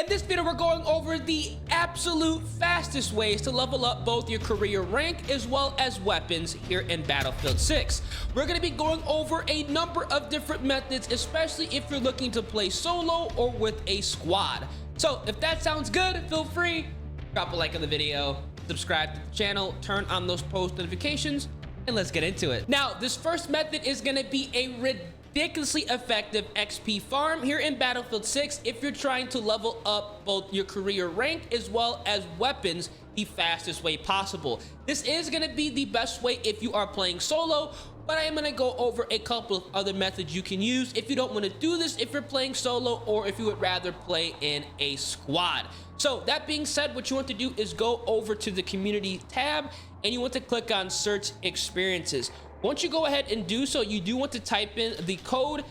In this video, we're going over the absolute fastest ways to level up both your career rank as well as weapons here in Battlefield 6. We're going to be going over a number of different methods, especially if you're looking to play solo or with a squad. So if that sounds good, feel free, drop a like on the video, subscribe to the channel, turn on those post notifications, and let's get into it. Now, this first method is going to be a ridiculously effective XP farm here in Battlefield 6 if you're trying to level up both your career rank as well as weapons the fastest way possible. This is going to be the best way if you are playing solo, but I am going to go over a couple of other methods you can use if you don't want to do this if you're playing solo or if you would rather play in a squad. So that being said, what you want to do is go over to the community tab and you want to click on search experiences. Once you go ahead and do so, you do want to type in the code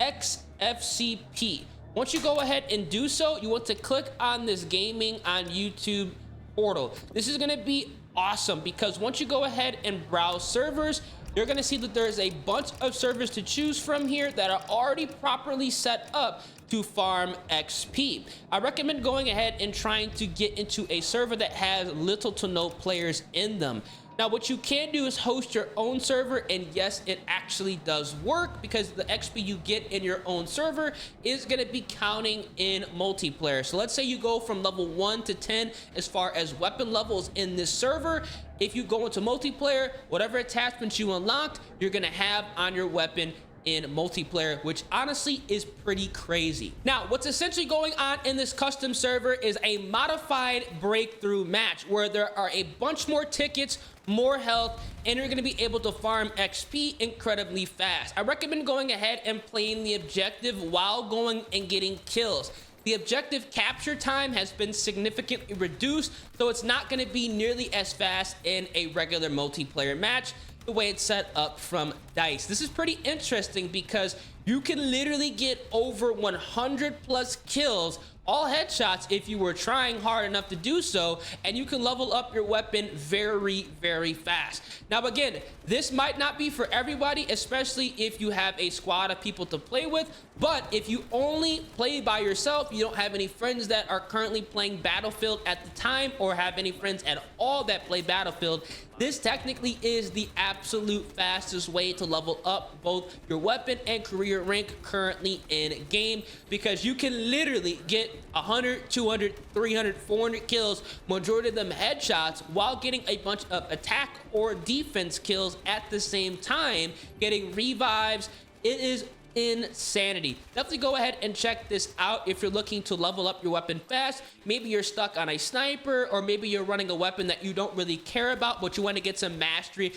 XFCP. Once you go ahead and do so, you want to click on this gaming on YouTube portal. This is going to be awesome because once you go ahead and browse servers, you're going to see that there's a bunch of servers to choose from here that are already properly set up to farm XP. I recommend going ahead and trying to get into a server that has little to no players in them. Now, what you can do is host your own server, and yes, it actually does work because the XP you get in your own server is going to be counting in multiplayer. So let's say you go from level 1 to 10 as far as weapon levels in this server. If you go into multiplayer, whatever attachments you unlocked, you're going to have on your weapon in multiplayer, which honestly is pretty crazy. Now, what's essentially going on in this custom server is a modified breakthrough match where there are a bunch more tickets, more health, and you're going to be able to farm XP incredibly fast. I recommend going ahead and playing the objective while going and getting kills. The objective capture time has been significantly reduced, so it's not going to be nearly as fast in a regular multiplayer match the way it's set up from DICE. This is pretty interesting because you can literally get over 100 plus kills, all headshots, if you were trying hard enough to do so, and you can level up your weapon very, very fast. Now, again, this might not be for everybody, especially if you have a squad of people to play with, but if you only play by yourself, you don't have any friends that are currently playing Battlefield at the time or have any friends at all that play Battlefield, this technically is the absolute fastest way to level up both your weapon and career rank currently in game, because you can literally get 100, 200, 300, 400 kills, majority of them headshots, while getting a bunch of attack or defense kills at the same time, getting revives. It is insanity. Definitely go ahead and check this out if you're looking to level up your weapon fast. Maybe you're stuck on a sniper, or maybe you're running a weapon that you don't really care about, but you want to get some mastery,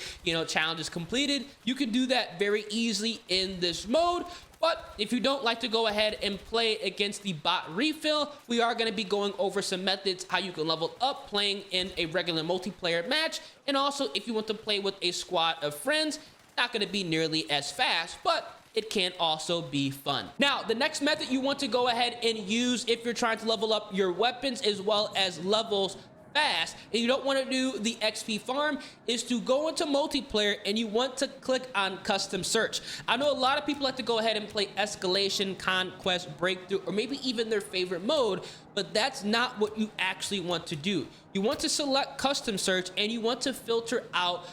challenges completed. You can do that very easily in this mode. But if you don't like to go ahead and play against the bot refill, we are going to be going over some methods how you can level up playing in a regular multiplayer match. And also, if you want to play with a squad of friends, not going to be nearly as fast, but it can also be fun. Now, the next method you want to go ahead and use if you're trying to level up your weapons as well as levels fast, and you don't want to do the XP farm, is to go into multiplayer and you want to click on custom search. I know a lot of people like to go ahead and play escalation, conquest, breakthrough, or maybe even their favorite mode, but that's not what you actually want to do. You want to select custom search and you want to filter out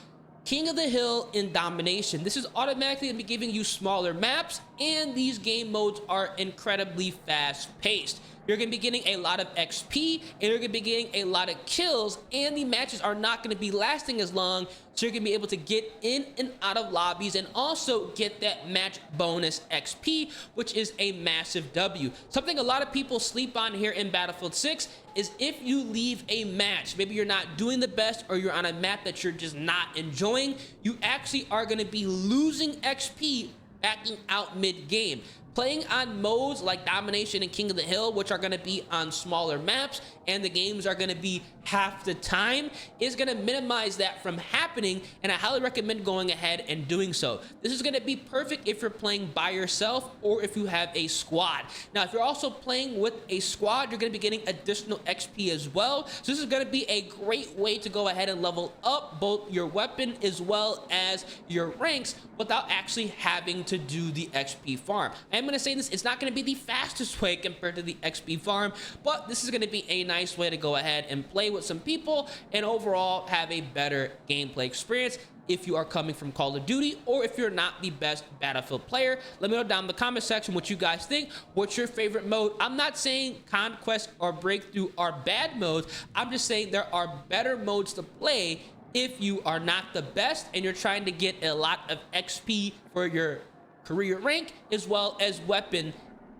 King of the Hill in domination. This is automatically going to be giving you smaller maps, and these game modes are incredibly fast paced. You're going to be getting a lot of XP, and you're going to be getting a lot of kills, and the matches are not going to be lasting as long, so you're going to be able to get in and out of lobbies and also get that match bonus XP, which is a massive W. Something a lot of people sleep on here in Battlefield 6 is if you leave a match, maybe you're not doing the best or you're on a map that you're just not enjoying, you actually are going to be losing XP backing out mid-game. Playing on modes like Domination and King of the Hill, which are going to be on smaller maps, and the games are going to be half the time, is going to minimize that from happening, and I highly recommend going ahead and doing so. This is going to be perfect if you're playing by yourself or if you have a squad. Now, if you're also playing with a squad, you're going to be getting additional XP as well. So this is going to be a great way to go ahead and level up both your weapon as well as your ranks without actually having to do the XP farm. I am going to say this, it's not going to be the fastest way compared to the XP farm, but this is going to be a nice way to go ahead and play with some people and overall have a better gameplay experience if you are coming from Call of Duty or if you're not the best Battlefield player. Let me know down in the comment section what you guys think. What's your favorite mode? I'm not saying Conquest or Breakthrough are bad modes. I'm just saying there are better modes to play if you are not the best and you're trying to get a lot of XP for your career rank as well as weapon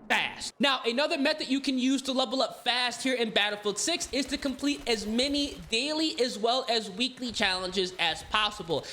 fast. Now, another method you can use to level up fast here in Battlefield 6 is to complete as many daily as well as weekly challenges as possible.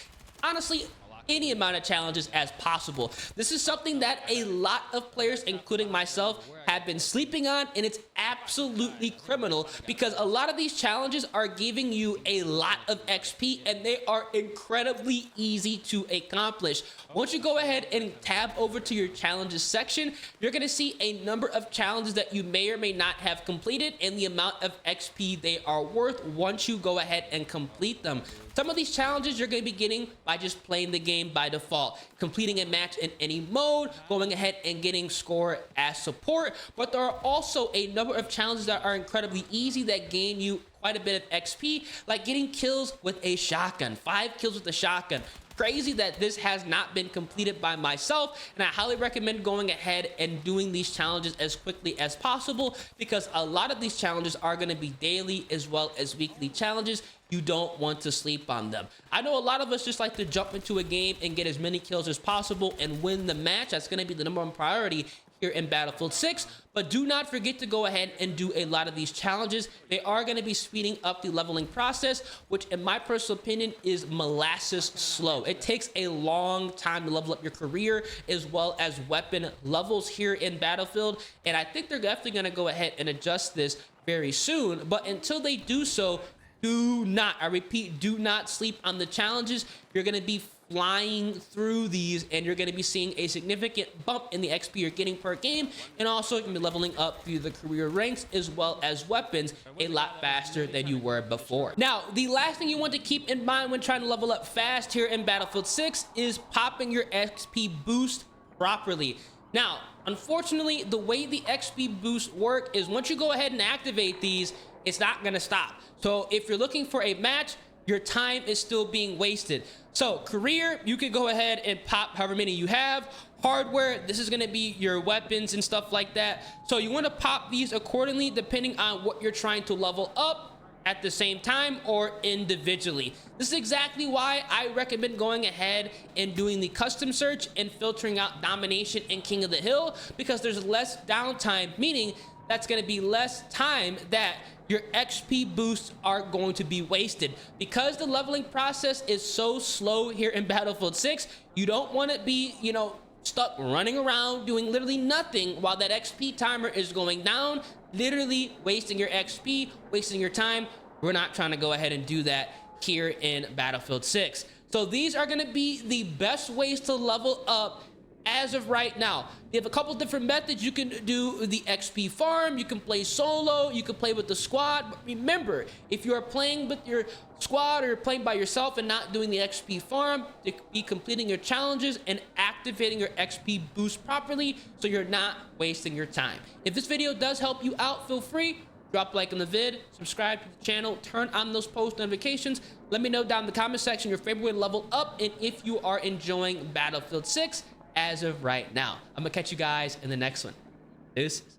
Honestly, any amount of challenges as possible. This is something that a lot of players, including myself, have been sleeping on, and it's absolutely criminal because a lot of these challenges are giving you a lot of XP and they are incredibly easy to accomplish. Once you go ahead and tab over to your challenges section, you're going to see a number of challenges that you may or may not have completed and the amount of XP they are worth once you go ahead and complete them. Some of these challenges you're going to be getting by just playing the game by default, completing a match in any mode, going ahead and getting score as support. But there are also a number of challenges that are incredibly easy that gain you quite a bit of XP, like getting kills with a shotgun, 5 kills with a shotgun. Crazy that this has not been completed by myself, and I highly recommend going ahead and doing these challenges as quickly as possible because a lot of these challenges are going to be daily as well as weekly challenges. You don't want to sleep on them. I know a lot of us just like to jump into a game and get as many kills as possible and win the match. That's going to be the #1 priority here in Battlefield 6, but do not forget to go ahead and do a lot of these challenges. They are going to be speeding up the leveling process, which in my personal opinion is molasses slow. It takes a long time to level up your career as well as weapon levels here in Battlefield, and I think they're definitely going to go ahead and adjust this very soon. But until they do so, do not, I repeat, do not sleep on the challenges. You're going to be flying through these and you're going to be seeing a significant bump in the XP you're getting per game, and also you can be leveling up through the career ranks as well as weapons a lot faster than you were before. Now, the last thing you want to keep in mind when trying to level up fast here in Battlefield 6 is popping your XP boost properly. Now, unfortunately, the way the XP boosts work is once you go ahead and activate these, it's not going to stop. So if you're looking for a match, your time is still being wasted. So career, you could go ahead and pop however many you have. Hardware, this is going to be your weapons and stuff like that. So you want to pop these accordingly depending on what you're trying to level up at the same time or individually. This is exactly why I recommend going ahead and doing the custom search and filtering out domination and King of the Hill, because there's less downtime, meaning that's going to be less time that your XP boosts are going to be wasted. Because the leveling process is so slow here in Battlefield 6, you don't want to be, stuck running around doing literally nothing while that XP timer is going down, literally wasting your XP, wasting your time. We're not trying to go ahead and do that here in Battlefield 6. So these are going to be the best ways to level up as of right now. You have a couple different methods. You can do the XP farm, you can play solo, you can play with the squad. But remember, if you are playing with your squad or playing by yourself and not doing the XP farm, to be completing your challenges and activating your XP boost properly so you're not wasting your time. If this video does help you out, feel free, drop a like on the vid, subscribe to the channel, turn on those post notifications. Let me know down in the comment section your favorite way to level up and if you are enjoying Battlefield 6 as of right now. I'm gonna catch you guys in the next one. Deuces.